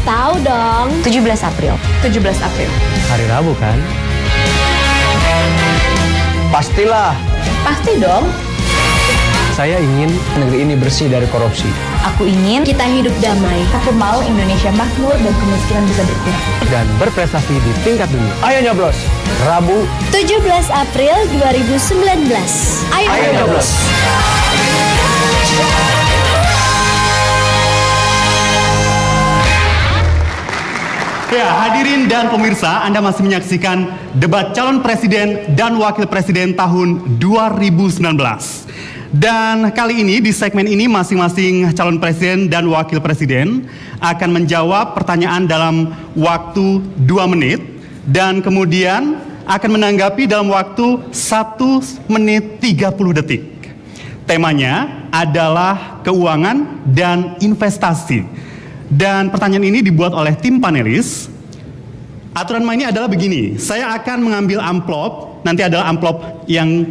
Tahu dong. 17 April. 17 April. Hari Rabu kan? Pastilah. Pasti dong. Saya ingin negeri ini bersih dari korupsi. Aku ingin Kita hidup damai. Aku mau Indonesia makmur dan kemiskinan bisa berkurang. Dan berprestasi di tingkat dunia. Ayo nyoblos. Rabu. 17 April 2019. Ayo nyoblos. Ya, hadirin dan pemirsa, Anda masih menyaksikan debat calon presiden dan wakil presiden tahun 2019. Dan kali ini di segmen ini masing-masing calon presiden dan wakil presiden akan menjawab pertanyaan dalam waktu 2 menit dan kemudian akan menanggapi dalam waktu 1 menit 30 detik. Temanya adalah keuangan dan investasi. Dan pertanyaan ini dibuat oleh tim panelis. Aturan mainnya adalah begini, saya akan mengambil amplop, nanti adalah amplop yang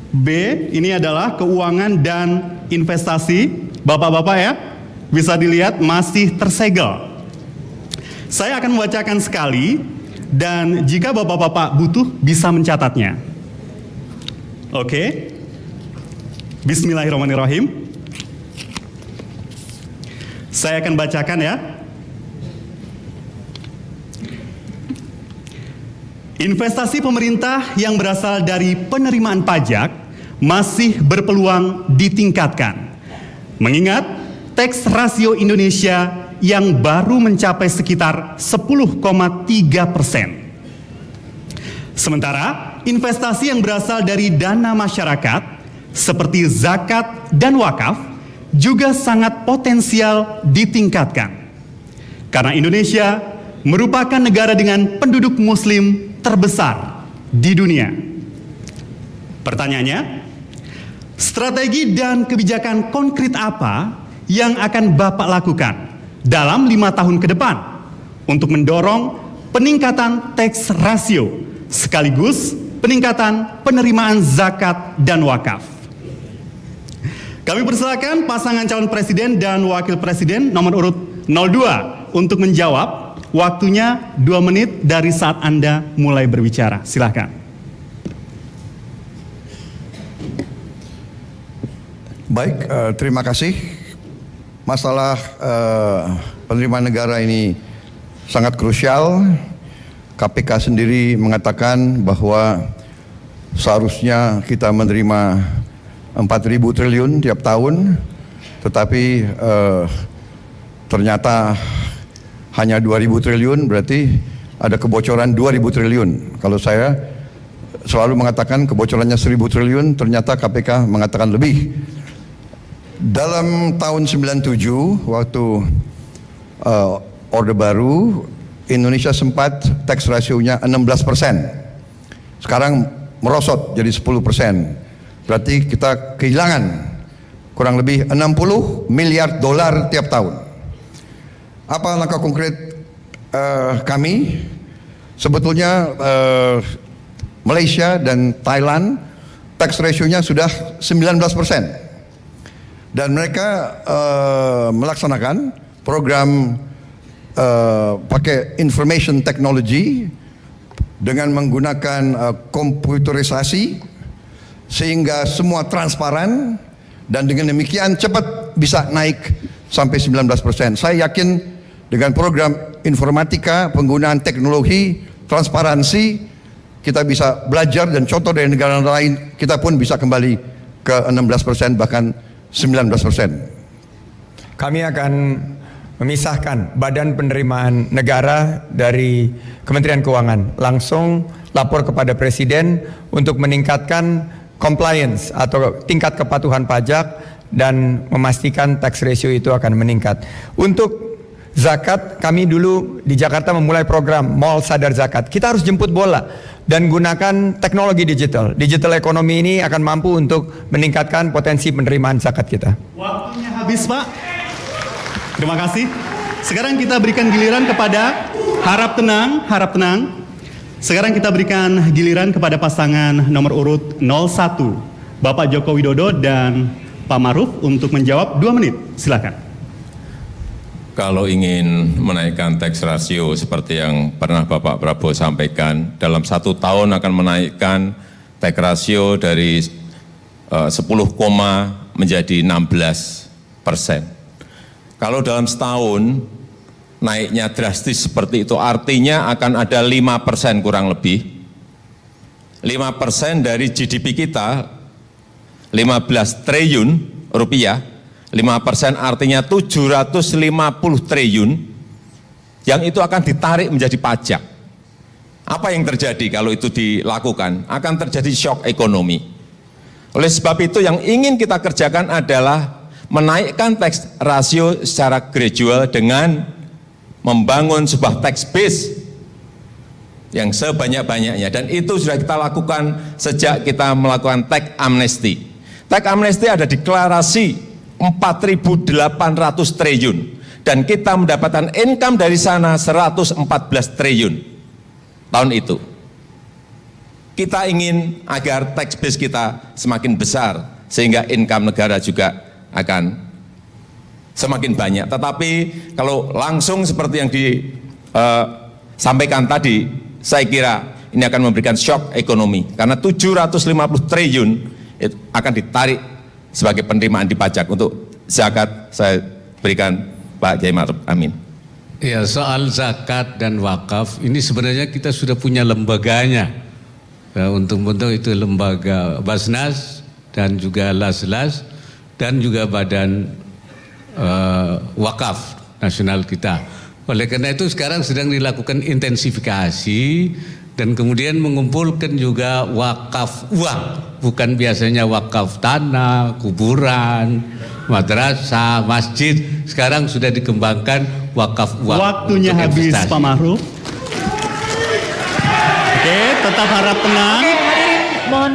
B, ini adalah keuangan dan investasi. Bapak-bapak ya, bisa dilihat masih tersegel. Saya akan membacakan sekali, dan jika bapak-bapak butuh bisa mencatatnya. Oke. Bismillahirrahmanirrahim. Saya akan bacakan ya. Investasi pemerintah yang berasal dari penerimaan pajak masih berpeluang ditingkatkan. Mengingat tax rasio Indonesia yang baru mencapai sekitar 10,3%. Sementara investasi yang berasal dari dana masyarakat seperti zakat dan wakaf juga sangat potensial ditingkatkan. Karena Indonesia merupakan negara dengan penduduk muslim terbesar di dunia. Pertanyaannya, strategi dan kebijakan konkret apa yang akan Bapak lakukan dalam 5 tahun ke depan untuk mendorong peningkatan tax rasio sekaligus peningkatan penerimaan zakat dan wakaf? Kami persilakan pasangan calon presiden dan wakil presiden nomor urut 02 untuk menjawab. Waktunya 2 menit dari saat Anda mulai berbicara. Silakan. Baik, terima kasih. Masalah penerimaan negara ini sangat krusial. KPK sendiri mengatakan bahwa seharusnya kita menerima 4.000 triliun tiap tahun, tetapi ternyata hanya 2.000 triliun, berarti ada kebocoran 2.000 triliun. Kalau saya selalu mengatakan kebocorannya 1.000 triliun, ternyata KPK mengatakan lebih. Dalam tahun 97 waktu Orde Baru, Indonesia sempat tax rasionya 16%. Sekarang merosot jadi 10%. Berarti kita kehilangan kurang lebih 60 miliar dolar tiap tahun. Apa langkah konkret kami? Sebetulnya Malaysia dan Thailand tax ratio-nya sudah 19%. Dan mereka melaksanakan program pakai information technology dengan menggunakan komputerisasi sehingga semua transparan, dan dengan demikian cepat bisa naik sampai 19%. Saya yakin dengan program informatika, penggunaan teknologi, transparansi, kita bisa belajar dan contoh dari negara lain, kita pun bisa kembali ke 16% bahkan 19%. Kami akan memisahkan Badan Penerimaan Negara dari Kementerian Keuangan, langsung lapor kepada Presiden untuk meningkatkan compliance atau tingkat kepatuhan pajak dan memastikan tax ratio itu akan meningkat. Untuk zakat, kami dulu di Jakarta memulai program Mall Sadar Zakat. Kita harus jemput bola dan gunakan teknologi digital. Digital ekonomi ini akan mampu untuk meningkatkan potensi penerimaan zakat kita. Waktunya habis, Pak. Terima kasih. Sekarang kita berikan giliran kepada harap tenang. Sekarang kita berikan giliran kepada pasangan nomor urut 01, Bapak Joko Widodo dan Pak Maruf untuk menjawab 2 menit. Silakan. Kalau ingin menaikkan tax ratio seperti yang pernah Bapak Prabowo sampaikan, dalam 1 tahun akan menaikkan tax ratio dari 10, menjadi 16%. Kalau dalam setahun naiknya drastis seperti itu, artinya akan ada 5% kurang lebih. 5% dari GDP kita, 15 triliun rupiah, 5% artinya 750 triliun, yang itu akan ditarik menjadi pajak. Apa yang terjadi kalau itu dilakukan? Akan terjadi shock ekonomi. Oleh sebab itu yang ingin kita kerjakan adalah menaikkan tax ratio secara gradual dengan membangun sebuah tax base yang sebanyak-banyaknya, dan itu sudah kita lakukan sejak kita melakukan tax amnesty. Tax amnesty ada deklarasi 4.800 triliun dan kita mendapatkan income dari sana 114 triliun tahun itu. Kita ingin agar tax base kita semakin besar sehingga income negara juga akan semakin banyak. Tetapi kalau langsung seperti yang disampaikan tadi, saya kira ini akan memberikan shock ekonomi karena 750 triliun itu akan ditarik sebagai penerimaan di pajak. Untuk zakat saya berikan Pak Kiai Ma'ruf Amin. Ya, soal zakat dan wakaf ini sebenarnya kita sudah punya lembaganya. Ya, untuk itu lembaga Basnas dan juga Laslas dan juga Badan Wakaf Nasional kita. Oleh karena itu sekarang sedang dilakukan intensifikasi dan kemudian mengumpulkan juga wakaf uang, bukan biasanya wakaf tanah, kuburan, madrasah, masjid. Sekarang sudah dikembangkan wakaf uang. Waktunya habis, Pak Ma'ruf. Oke, tetap harap tenang. Oke, hadirin, mohon.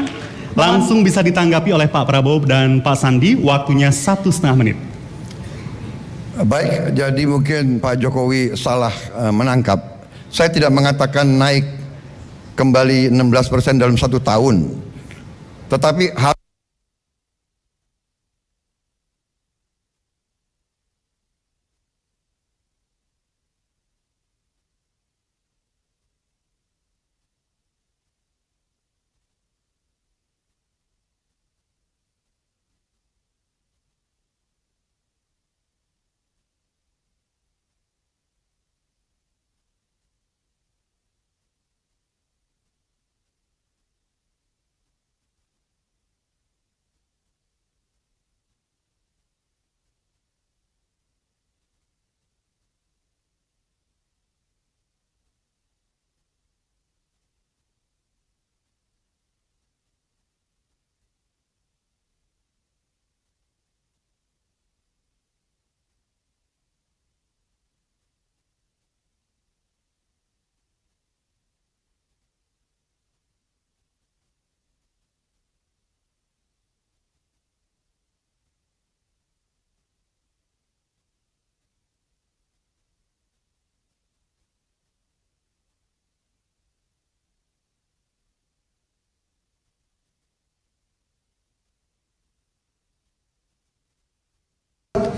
Langsung bisa ditanggapi oleh Pak Prabowo dan Pak Sandi. Waktunya 1,5 menit. Baik, jadi mungkin Pak Jokowi salah menangkap. Saya tidak mengatakan naik kembali 16% dalam 1 tahun. Tetapi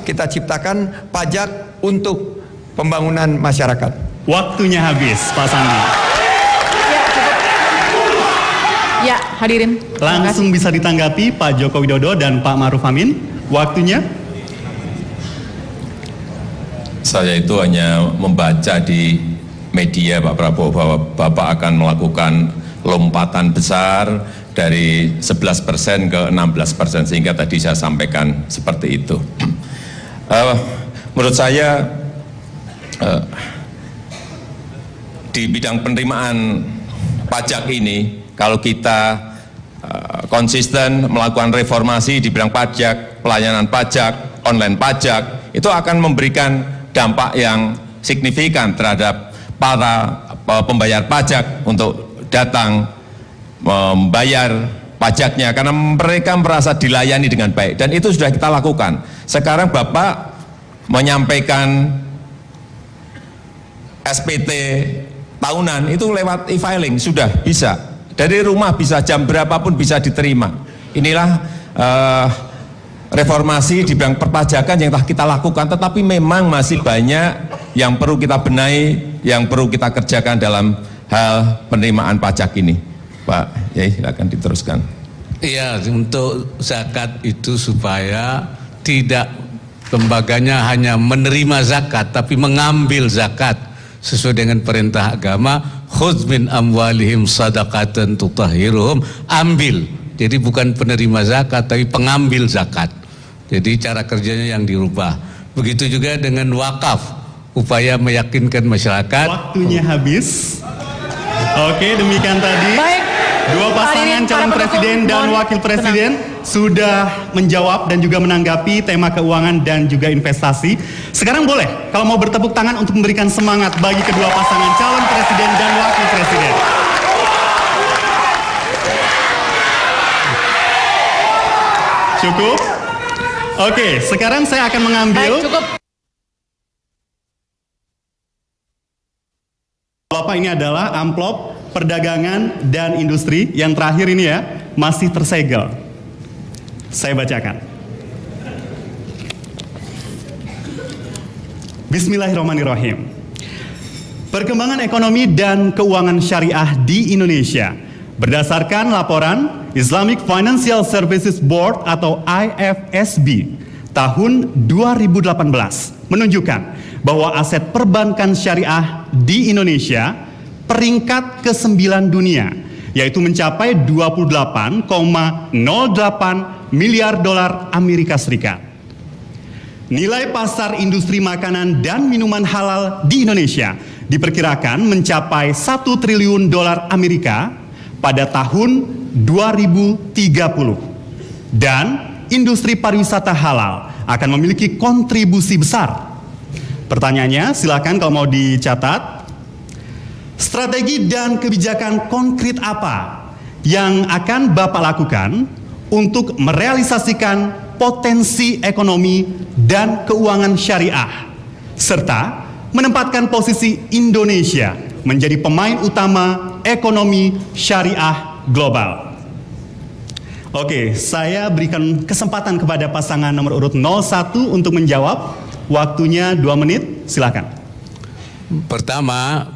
kita ciptakan pajak untuk pembangunan masyarakat. Waktunya habis, Pak Sandi. Ya, hadirin. Langsung bisa ditanggapi Pak Joko Widodo dan Pak Ma'ruf Amin. Waktunya. Saya itu hanya membaca di media Pak Prabowo bahwa Bapak akan melakukan lompatan besar dari 11% ke 16%, sehingga tadi saya sampaikan seperti itu. Menurut saya di bidang penerimaan pajak ini, kalau kita konsisten melakukan reformasi di bidang pajak, pelayanan pajak, online pajak, itu akan memberikan dampak yang signifikan terhadap para pembayar pajak untuk datang membayar pajaknya karena mereka merasa dilayani dengan baik, dan itu sudah kita lakukan. Sekarang Bapak menyampaikan SPT tahunan itu lewat e-filing sudah bisa, dari rumah bisa, jam berapapun bisa diterima. Inilah reformasi di bidang perpajakan yang telah kita lakukan, tetapi memang masih banyak yang perlu kita benahi, yang perlu kita kerjakan dalam hal penerimaan pajak ini. Pak Yai, silakan diteruskan. Iya, untuk zakat itu supaya tidak lembaganya hanya menerima zakat, tapi mengambil zakat sesuai dengan perintah agama. Khudz min amwalihim sadaqatan tutahhiruhum, ambil. Jadi bukan penerima zakat, tapi pengambil zakat. Jadi cara kerjanya yang dirubah. Begitu juga dengan wakaf, upaya meyakinkan masyarakat. Waktunya habis. Oke, demikian tadi. Baik. Dua pasangan calon presiden dan wakil presiden sudah menjawab dan juga menanggapi tema keuangan dan juga investasi. Sekarang boleh kalau mau bertepuk tangan untuk memberikan semangat bagi kedua pasangan calon presiden dan wakil presiden. Cukup? Oke, sekarang saya akan mengambil. Baik, cukup. Bapak, ini adalah amplop perdagangan dan industri yang terakhir ini ya, masih tersegel. Saya bacakan. Bismillahirrahmanirrahim. Perkembangan ekonomi dan keuangan syariah di Indonesia berdasarkan laporan Islamic Financial Services Board atau IFSB tahun 2018 menunjukkan bahwa aset perbankan syariah di Indonesia peringkat ke-9 dunia, yaitu mencapai 28,08 miliar dolar Amerika Serikat. Nilai pasar industri makanan dan minuman halal di Indonesia diperkirakan mencapai 1 triliun dolar Amerika pada tahun 2030. Dan industri pariwisata halal akan memiliki kontribusi besar. Pertanyaannya, silakan kalau mau dicatat. Strategi dan kebijakan konkret apa yang akan Bapak lakukan untuk merealisasikan potensi ekonomi dan keuangan syariah, serta menempatkan posisi Indonesia menjadi pemain utama ekonomi syariah global? Oke, saya berikan kesempatan kepada pasangan nomor urut 01 untuk menjawab. Waktunya 2 menit, silakan. Pertama,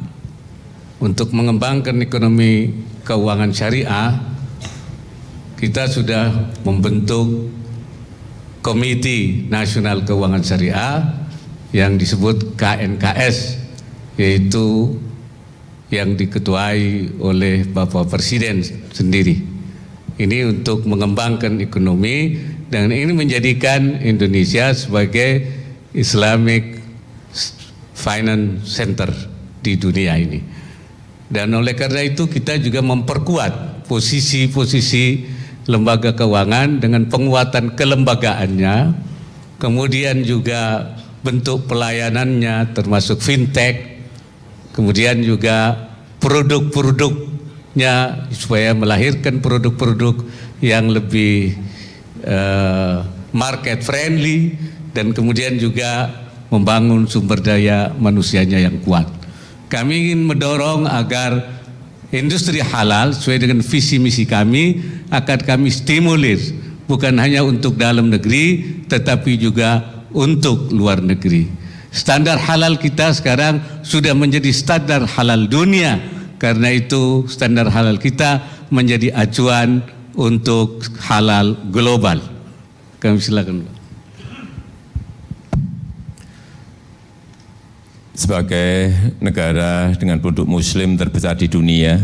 untuk mengembangkan ekonomi keuangan syariah, kita sudah membentuk Komite Nasional Keuangan Syariah yang disebut KNKS, yaitu yang diketuai oleh Bapak Presiden sendiri. Ini untuk mengembangkan ekonomi dan ini menjadikan Indonesia sebagai Islamic Finance Center di dunia ini. Dan oleh karena itu kita juga memperkuat posisi-posisi lembaga keuangan dengan penguatan kelembagaannya, kemudian juga bentuk pelayanannya termasuk fintech, kemudian juga produk-produknya supaya melahirkan produk-produk yang lebih market friendly, dan kemudian juga membangun sumber daya manusianya yang kuat. Kami ingin mendorong agar industri halal sesuai dengan visi misi kami akan kami stimulir, bukan hanya untuk dalam negeri tetapi juga untuk luar negeri. Standar halal kita sekarang sudah menjadi standar halal dunia, karena itu standar halal kita menjadi acuan untuk halal global. Kami silakan. Sebagai negara dengan penduduk muslim terbesar di dunia,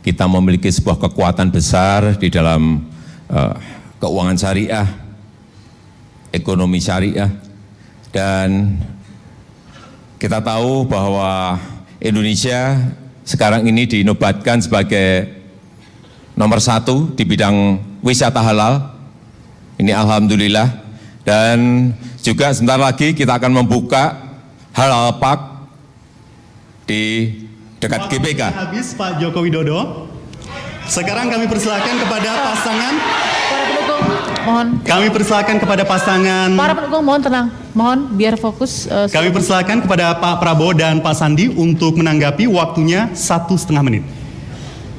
kita memiliki sebuah kekuatan besar di dalam keuangan syariah, ekonomi syariah, dan kita tahu bahwa Indonesia sekarang ini dinobatkan sebagai nomor 1 di bidang wisata halal. Ini alhamdulillah. Dan juga sebentar lagi kita akan membuka Halal Park di dekat GBK. Habis Pak Joko Widodo. Sekarang kami persilakan kepada pasangan. Para pendukung, mohon. Kami persilakan kepada pasangan. Para pendukung mohon tenang, mohon biar fokus. Kami persilakan kepada Pak Prabowo dan Pak Sandi untuk menanggapi. Waktunya 1,5 menit.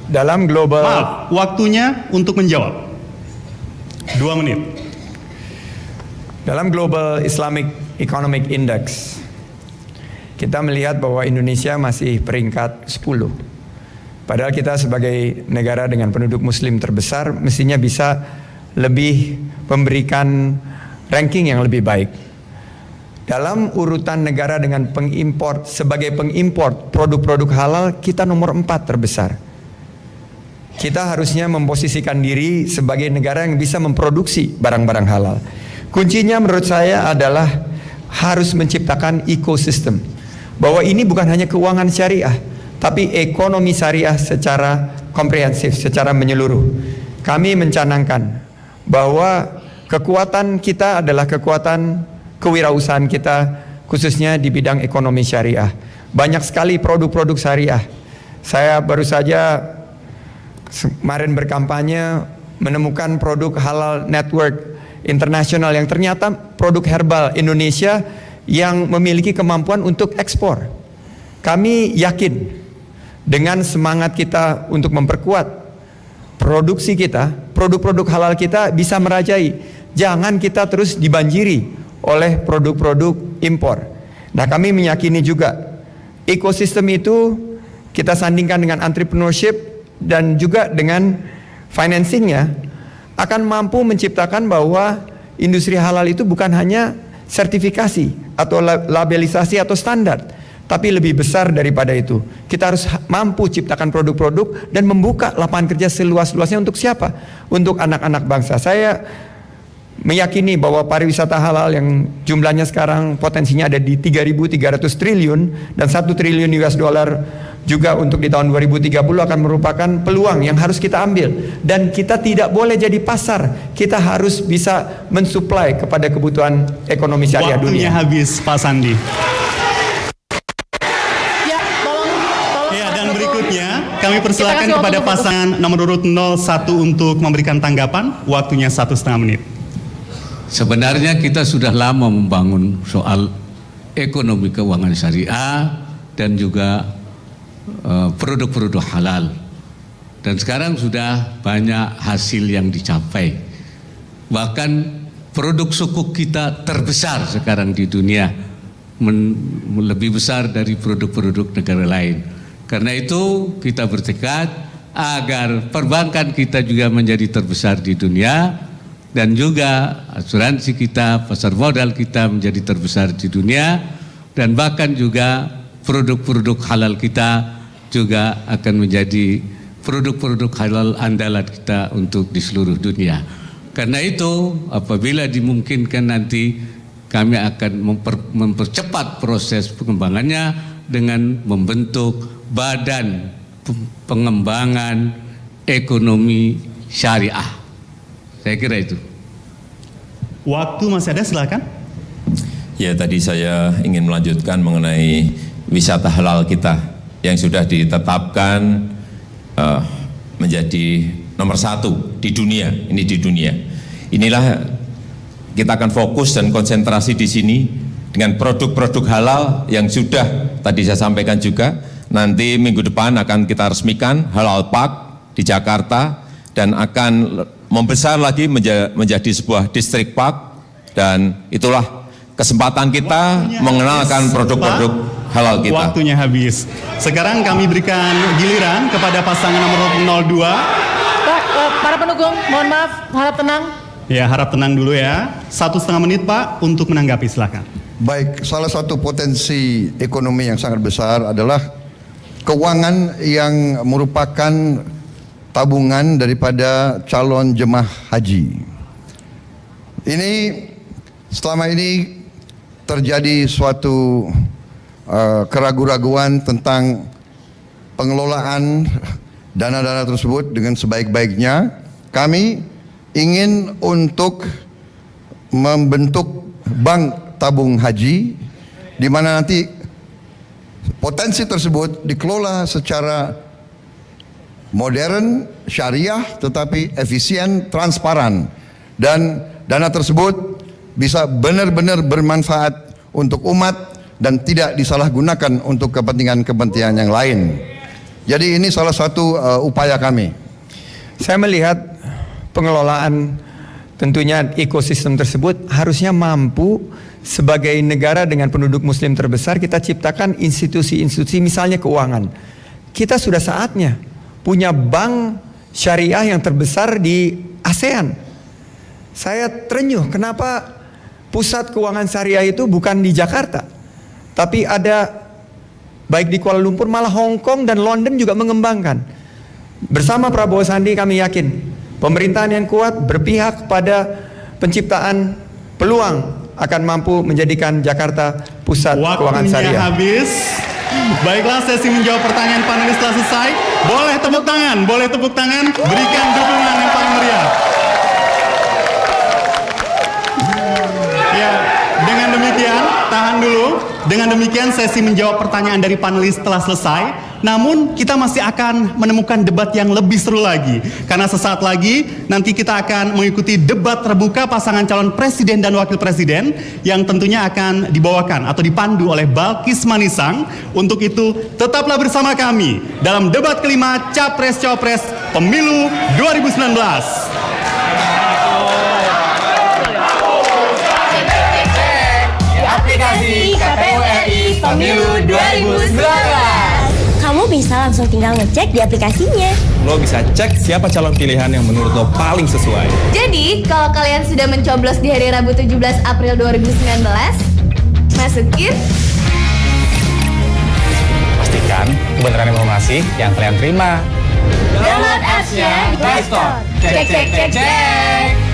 Dalam global. Maaf, waktunya untuk menjawab 2 menit. Dalam Global Islamic Economic Index, kita melihat bahwa Indonesia masih peringkat 10. Padahal kita sebagai negara dengan penduduk muslim terbesar mestinya bisa lebih memberikan ranking yang lebih baik. Dalam urutan negara dengan pengimpor, sebagai pengimpor produk-produk halal, kita nomor 4 terbesar. Kita harusnya memposisikan diri sebagai negara yang bisa memproduksi barang-barang halal. Kuncinya menurut saya adalah harus menciptakan ekosistem. Bahwa ini bukan hanya keuangan syariah, tapi ekonomi syariah secara komprehensif, secara menyeluruh. Kami mencanangkan bahwa kekuatan kita adalah kekuatan kewirausahaan kita, khususnya di bidang ekonomi syariah. Banyak sekali produk-produk syariah. Saya baru saja kemarin berkampanye menemukan produk halal network internasional yang ternyata produk herbal Indonesia yang memiliki kemampuan untuk ekspor. Kami yakin dengan semangat kita untuk memperkuat produksi kita, produk-produk halal kita bisa merajai. Jangan kita terus dibanjiri oleh produk-produk impor. Nah, kami meyakini juga ekosistem itu kita sandingkan dengan entrepreneurship dan juga dengan financingnya akan mampu menciptakan bahwa industri halal itu bukan hanya sertifikasi atau labelisasi atau standar, tapi lebih besar daripada itu. Kita harus mampu ciptakan produk-produk dan membuka lapangan kerja seluas-luasnya untuk siapa? Untuk anak-anak bangsa. Saya meyakini bahwa pariwisata halal yang jumlahnya sekarang potensinya ada di 3.300 triliun dan 1 triliun US dollar juga untuk di tahun 2030 akan merupakan peluang yang harus kita ambil. Dan kita tidak boleh jadi pasar, kita harus bisa mensuplai kepada kebutuhan ekonomi syariah dunia. Waktunya habis, Pak Sandi. Ya, tolong. Ya, dan berikutnya kami persilakan kepada pasangan nomor urut 01 untuk memberikan tanggapan. Waktunya 1,5 menit. Sebenarnya kita sudah lama membangun soal ekonomi keuangan syariah dan juga produk-produk halal, dan sekarang sudah banyak hasil yang dicapai. Bahkan produk sukuk kita terbesar sekarang di dunia, lebih besar dari produk-produk negara lain. Karena itu kita bertekad agar perbankan kita juga menjadi terbesar di dunia, dan juga asuransi kita, pasar modal kita menjadi terbesar di dunia, dan bahkan juga produk-produk halal kita juga akan menjadi produk-produk halal andalan kita untuk di seluruh dunia. Karena itu apabila dimungkinkan nanti kami akan mempercepat proses pengembangannya dengan membentuk Badan Pengembangan Ekonomi Syariah. Saya kira itu. Waktu masih ada, silakan. Ya, tadi saya ingin melanjutkan mengenai wisata halal kita yang sudah ditetapkan menjadi nomor 1 di dunia. Ini di dunia. Inilah kita akan fokus dan konsentrasi di sini dengan produk-produk halal yang sudah tadi saya sampaikan juga. Nanti minggu depan akan kita resmikan Halal Park di Jakarta dan akan membesar lagi menjadi sebuah distrik park, dan itulah kesempatan kita mengenalkan produk-produk halal kita. Waktunya habis. Sekarang kami berikan giliran kepada pasangan nomor 02. Pak, para pendukung, mohon maaf, harap tenang. Ya, harap tenang dulu ya. 1,5 menit Pak untuk menanggapi, silakan. Baik, salah satu potensi ekonomi yang sangat besar adalah keuangan yang merupakan tabungan daripada calon jemaah haji. Ini selama ini terjadi suatu keraguan-raguan tentang pengelolaan dana-dana tersebut dengan sebaik-baiknya. Kami ingin untuk membentuk bank tabung haji di mana nanti potensi tersebut dikelola secara modern, syariah, tetapi efisien, transparan, dan dana tersebut bisa benar-benar bermanfaat untuk umat dan tidak disalahgunakan untuk kepentingan-kepentingan yang lain. Jadi ini salah satu upaya kami. Saya melihat pengelolaan tentunya ekosistem tersebut harusnya mampu sebagai negara dengan penduduk muslim terbesar kita ciptakan institusi-institusi misalnya keuangan. Kita sudah saatnya punya bank syariah yang terbesar di ASEAN. Saya terenyuh kenapa pusat keuangan syariah itu bukan di Jakarta, tapi ada baik di Kuala Lumpur, malah Hong Kong dan London juga mengembangkan. Bersama Prabowo Sandi kami yakin pemerintahan yang kuat berpihak pada penciptaan peluang akan mampu menjadikan Jakarta pusat keuangan syariah. Waktunya habis. Baiklah, sesi menjawab pertanyaan panelis telah selesai. Boleh tepuk tangan, berikan dukungan yang paling meriah. Ya, dengan demikian, tahan dulu. Dengan demikian sesi menjawab pertanyaan dari panelis telah selesai. Namun kita masih akan menemukan debat yang lebih seru lagi. Karena sesaat lagi nanti kita akan mengikuti debat terbuka pasangan calon presiden dan wakil presiden yang tentunya akan dibawakan atau dipandu oleh Balkis Manisang. Untuk itu tetaplah bersama kami dalam debat kelima Capres-Cawapres Pemilu 2019. Aplikasi KPU RI Pemilu 2019. Kamu bisa langsung tinggal ngecek di aplikasinya. Lo bisa cek siapa calon pilihan yang menurut lo paling sesuai. Jadi, kalau kalian sudah mencoblos di hari Rabu 17 April 2019, masukin. Pastikan kebenaran informasi yang kalian terima. Download apps-nya di Play Store. Cek.